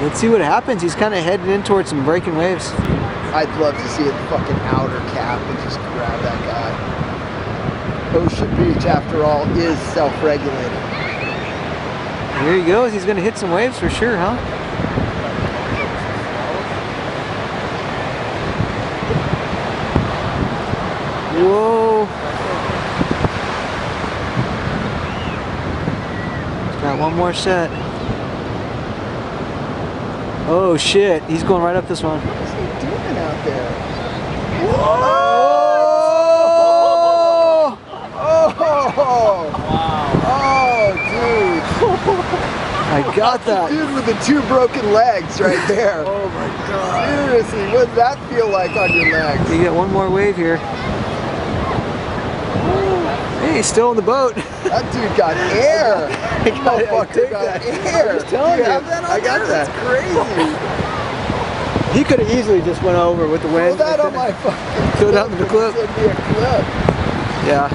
Let's see what happens. He's kind of heading in towards some breaking waves. I'd love to see a fucking outer cap and just grab that guy. Ocean Beach, after all, is self-regulated. Here he goes. He's going to hit some waves for sure, huh? Whoa. He's got one more set. Oh shit, he's going right up this one. What is he doing out there? Whoa! Oh! Wow. Oh, dude. I got that. Dude with the 2 broken legs right there. Oh my god. Seriously, what does that feel like on your legs? You get one more wave here. Hey, he's still in the boat. That dude got air. I got air. I'm telling you. Have that on? I got that. That's crazy. He could have easily just went over with the wind. Throw that on my fucking Throw it out in the clip. Send me a clip. Yeah.